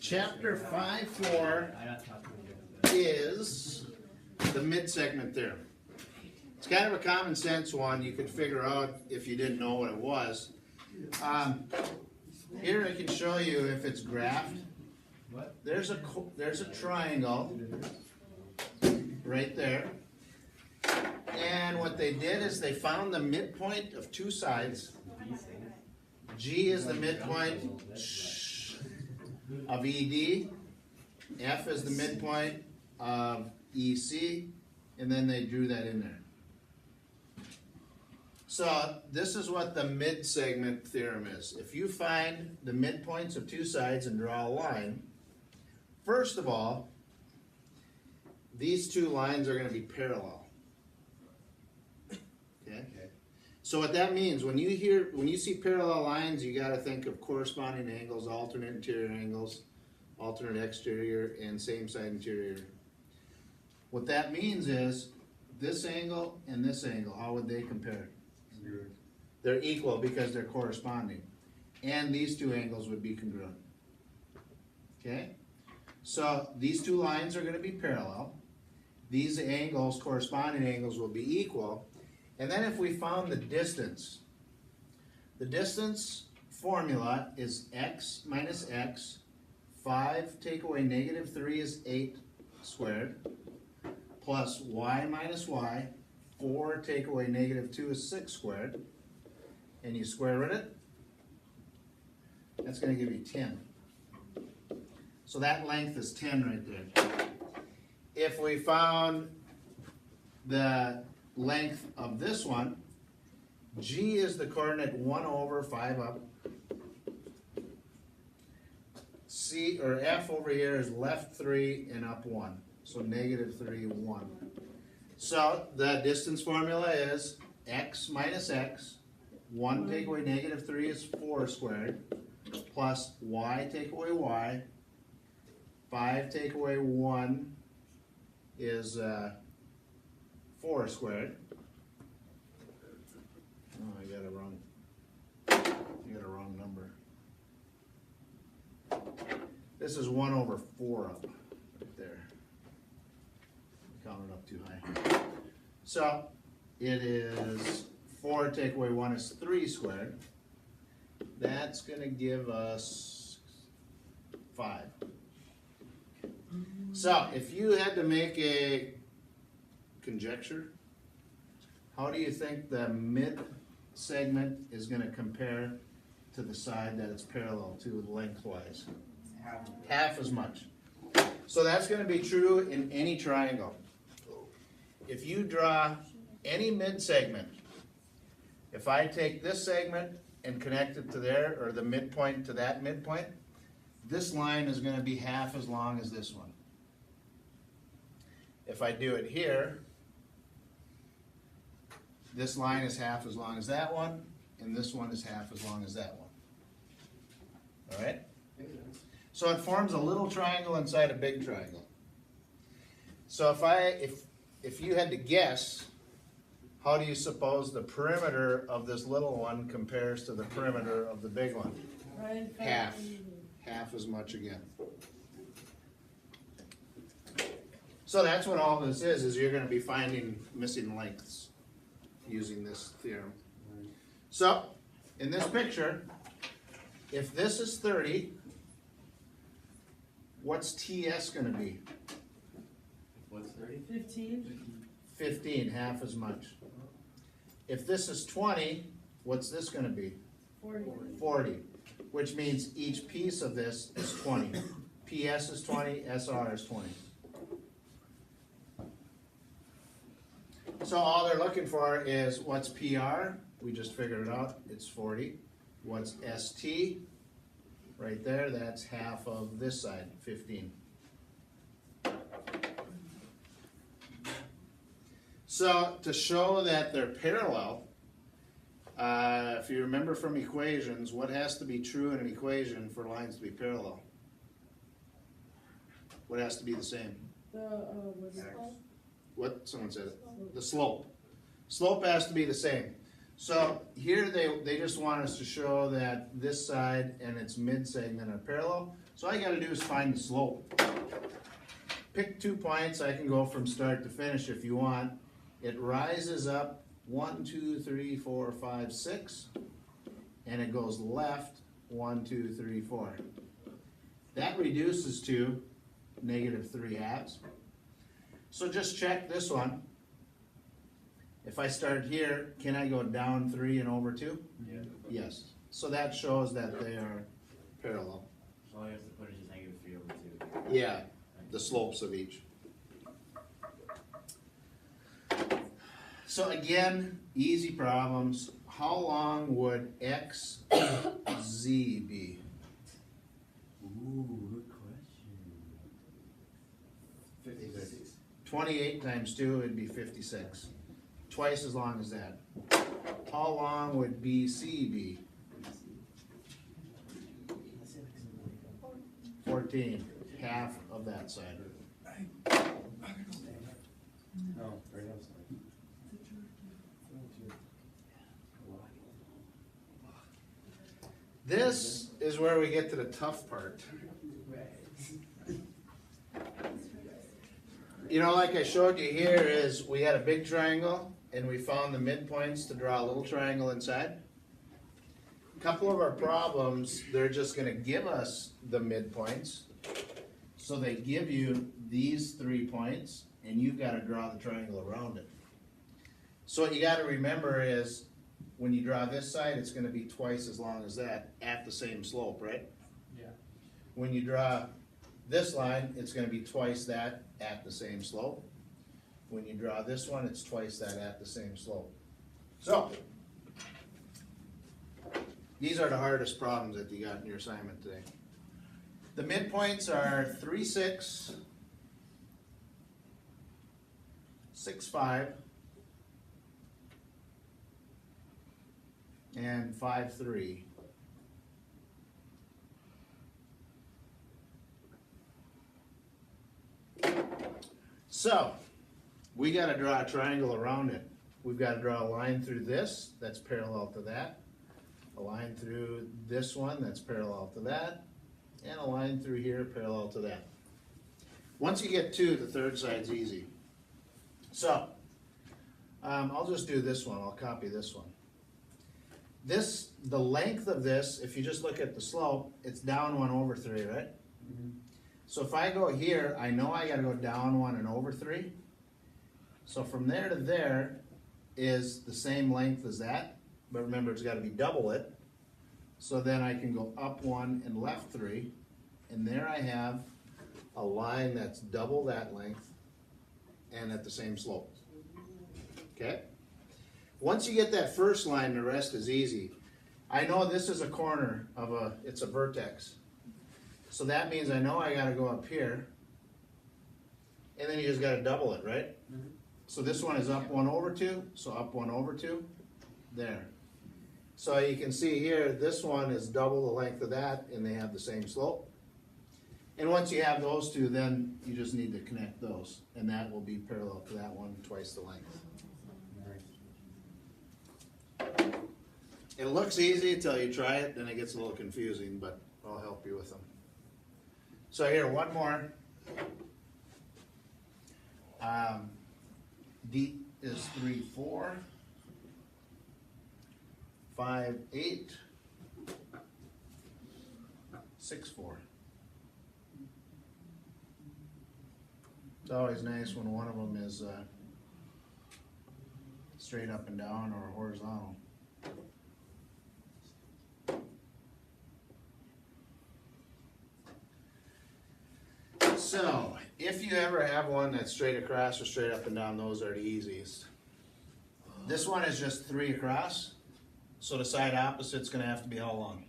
Chapter 5.4 is the mid-segment theorem. It's kind of a common sense one you could figure out if you didn't know what it was. Here I can show you if it's graphed. There's a triangle right there. And what they did is they found the midpoint of two sides. G is the midpoint of ED. F is the midpoint of EC. And then they drew that in there. So this is what the mid-segment theorem is. If you find the midpoints of two sides and draw a line, first of all, these two lines are going to be parallel. Okay? So what that means, when you see parallel lines, you got to think of corresponding angles, alternate interior angles, alternate exterior, and same side interior. What that means is this angle and this angle, how would they compare? They're equal because they're corresponding. And these two angles would be congruent. Okay? So these two lines are going to be parallel. These angles, corresponding angles, will be equal. And then if we found the distance formula is x minus x, 5 take away negative 3 is 8 squared, plus y minus y, 4 take away negative 2 is 6 squared, and you square root it, that's going to give you 10. So that length is 10 right there. If we found the length of this one, G is the coordinate 1 over 5 up. C or F over here is left 3 and up 1. So negative 3, 1. So the distance formula is x minus x, 1 take away negative 3 is 4 squared, plus y take away y, 5 take away 1 is 4 squared. Oh, I got a wrong number. This is 1 over 4 up right there. Counted up too high. So it is 4 take away 1 is 3 squared. That's going to give us 5. So if you had to make a conjecture, how do you think the mid segment is going to compare to the side that it's parallel to lengthwise? Half as much. So that's going to be true in any triangle. If you draw any mid-segment, if I take this segment and connect it to there, or the midpoint to that midpoint, this line is going to be half as long as this one. If I do it here, this line is half as long as that one, and this one is half as long as that one. All right? So it forms a little triangle inside a big triangle. So if you had to guess, how do you suppose the perimeter of this little one compares to the perimeter of the big one? Half. Half as much again. So that's what all this is you're going to be finding missing lengths using this theorem. So, in this picture, if this is 30, what's TS going to be? What's 30? 15. 15, half as much. If this is 20, what's this going to be? 40. 40, which means each piece of this is 20. PS is 20, SR is 20. So all they're looking for is what's PR? We just figured it out, it's 40. What's ST? Right there, that's half of this side, 15. So to show that they're parallel, if you remember from equations, what has to be true in an equation for lines to be parallel? What has to be the same? What's it called? What? Someone said it. The slope. Slope has to be the same. So here they just want us to show that this side and its mid segment are parallel. So all you gotta do is find the slope. Pick 2 points, I can go from start to finish if you want. It rises up 1, 2, 3, 4, 5, 6, and it goes left 1, 2, 3, 4. That reduces to -3/2. So just check this one. If I start here, can I go down 3 and over 2? Yeah. Yes. So that shows that they are parallel. So all you have to put is just -3/2. Yeah, the slopes of each. So again, easy problems. How long would x z be? Ooh, good question. 56. 28 times 2 would be 56. Twice as long as that. How long would BC be? 14, half of that side. No, right outside. This is where we get to the tough part. You know, like I showed you here is we had a big triangle and we found the midpoints to draw a little triangle inside. A couple of our problems, they're just gonna give us the midpoints. So they give you these 3 points and you've gotta draw the triangle around it. So what you gotta remember is when you draw this side, it's gonna be twice as long as that at the same slope, right? Yeah. When you draw this line, it's gonna be twice that at the same slope. When you draw this one, it's twice that at the same slope. So, these are the hardest problems that you got in your assignment today. The midpoints are 3, 6, 6, 5, and 5, 3. So, we gotta draw a triangle around it. We've gotta draw a line through this, that's parallel to that. A line through this one, that's parallel to that. And a line through here, parallel to that. Once you get 2, the third side's easy. So, I'll just do this one, I'll copy this one. This, the length of this, if you just look at the slope, it's down 1 over 3, right? So if I go here, I know I gotta go down 1 and over 3. So from there to there is the same length as that, but remember it's gotta be double it. So then I can go up 1 and left 3, and there I have a line that's double that length and at the same slope. Okay? Once you get that first line, the rest is easy. I know this is a corner of it's a vertex. So that means I know I gotta go up here, and then you just gotta double it, right? So this one is up 1 over 2, so up 1 over 2, there. So you can see here, this one is double the length of that, and they have the same slope. And once you have those two, then you just need to connect those, and that will be parallel to that one, twice the length. It looks easy until you try it, then it gets a little confusing, but I'll help you with them. So here, one more. D is 3, 4, 5, 8, 6, 4. It's always nice when one of them is straight up and down or horizontal. So, if you ever have one that's straight across or straight up and down, those are the easiest. This one is just 3 across, so the side opposite's gonna have to be how long?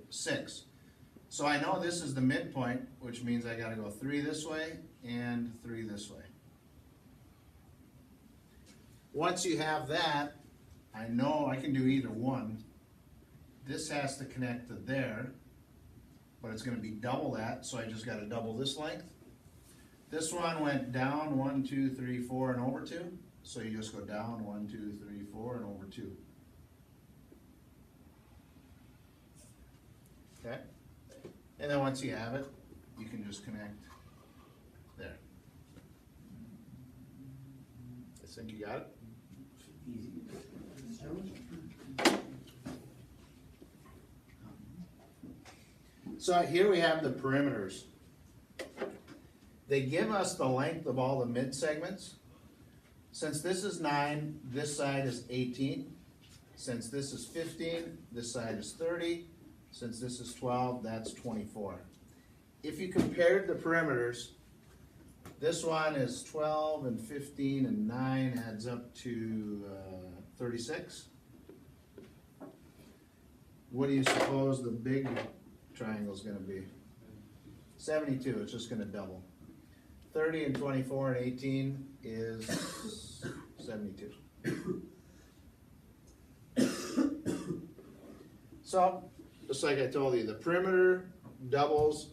6. So I know this is the midpoint, which means I gotta go 3 this way and 3 this way. Once you have that, I know I can do either one. This has to connect to there, but it's gonna be double that, so I just gotta double this length. This one went down 1, 2, 3, 4, and over 2, so you just go down 1, 2, 3, 4, and over 2. Okay? And then once you have it, you can just connect there. I think you got it. Easy. So here we have the perimeters. They give us the length of all the mid segments. Since this is 9, this side is 18. Since this is 15, this side is 30. Since this is 12, that's 24. If you compared the perimeters, this one is 12 and 15 and 9 adds up to 36. What do you suppose the big triangle is gonna be? 72, it's just gonna double. 30 and 24 and 18 is 72. So, just like I told you, the perimeter doubles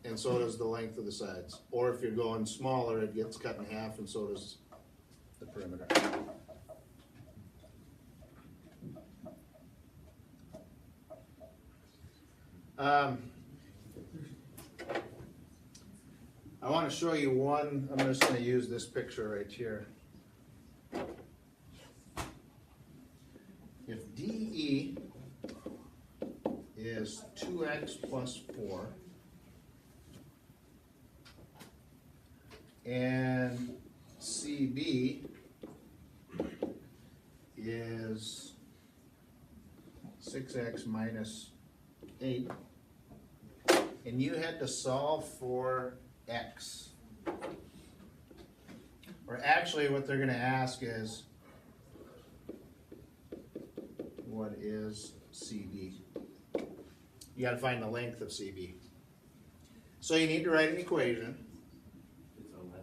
and so does the length of the sides. Or if you're going smaller, it gets cut in half and so does the perimeter. I want to show you one, I'm just going to use this picture right here. If DE is 2x plus 4, and CB is 6x minus 8, and you had to solve for x. Or actually what they're going to ask is, what is CB? You got to find the length of CB. So you need to write an equation. It's 11.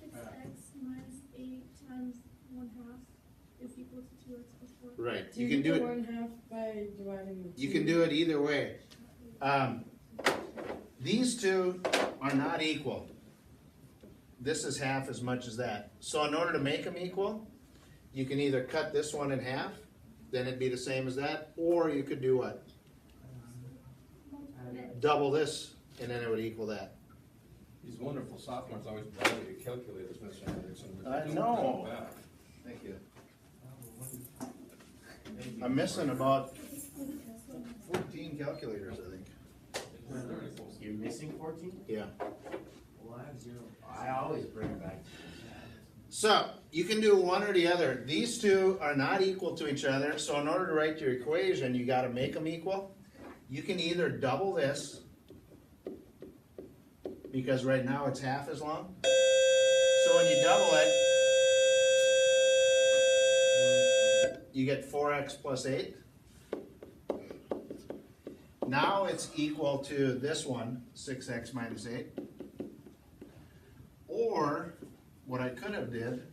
6x minus 8 times 1/2 is equal to 2x plus 4. Right. So You can do it. 1/2 by dividing the 2. You can do it either way. These two are not equal. This is half as much as that. So in order to make them equal, you can either cut this one in half, then it'd be the same as that, or you could do what? Double this, and then it would equal that. These wonderful sophomores always bother your calculators, Mr. Henderson. but I don't know. come back. Thank you. I'm missing about 14 calculators, I think. You're missing 14? Yeah. Well, I have 0. I always bring it back to So, you can do one or the other. These two are not equal to each other, so in order to write your equation, you gotta make them equal. You can either double this, because right now it's half as long. So when you double it, you get 4x plus 8. Now it's equal to this one, 6x minus 8. Or, what I could have did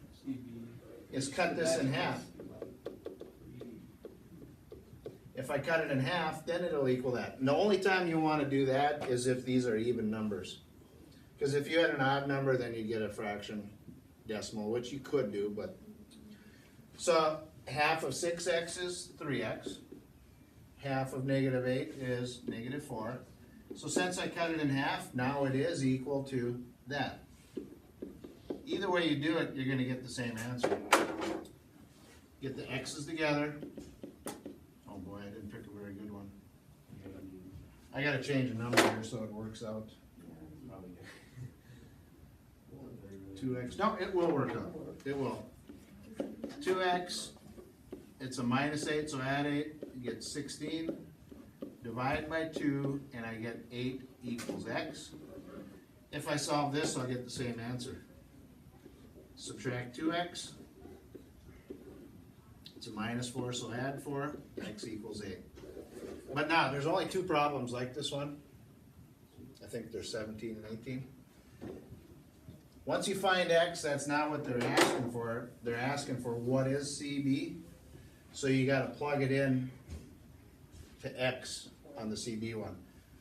is cut this in half. If I cut it in half, then it'll equal that. And the only time you want to do that is if these are even numbers. Because if you had an odd number, then you'd get a fraction decimal, which you could do, but. So, half of 6x is 3x. Half of negative 8 is negative 4. So since I cut it in half, now it is equal to that. Either way you do it, you're going to get the same answer. Get the x's together. Oh boy, I didn't pick a very good one. I got to change a number here so it works out. probably 2x. No, it will work out. It will. 2x. It's a minus 8, so add 8. You get 16. Divide by 2, and I get 8 equals x. If I solve this, I'll get the same answer. Subtract 2x. It's a minus 4, so add 4. X equals 8. But now, there's only two problems like this one. I think there's 17 and 18. Once you find x, that's not what they're asking for. They're asking for what is CB. So you got to plug it in to x on the CB one.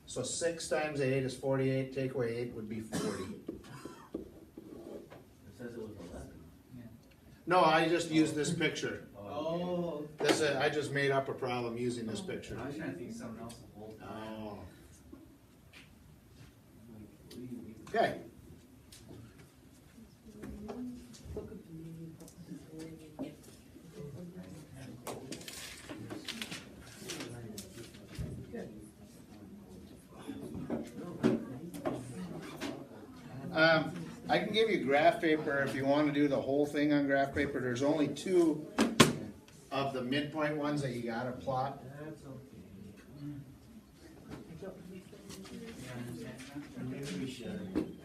So 6 times 8 is 48. Take away 8 would be 40. It says it was 11. No, I just used this picture. Oh. I just made up a problem using this picture. I was trying to think of something else the whole time. Oh. Okay, I can give you graph paper if you wanna do the whole thing on graph paper. There's only two of the midpoint ones that you gotta plot. That's okay. Maybe we should.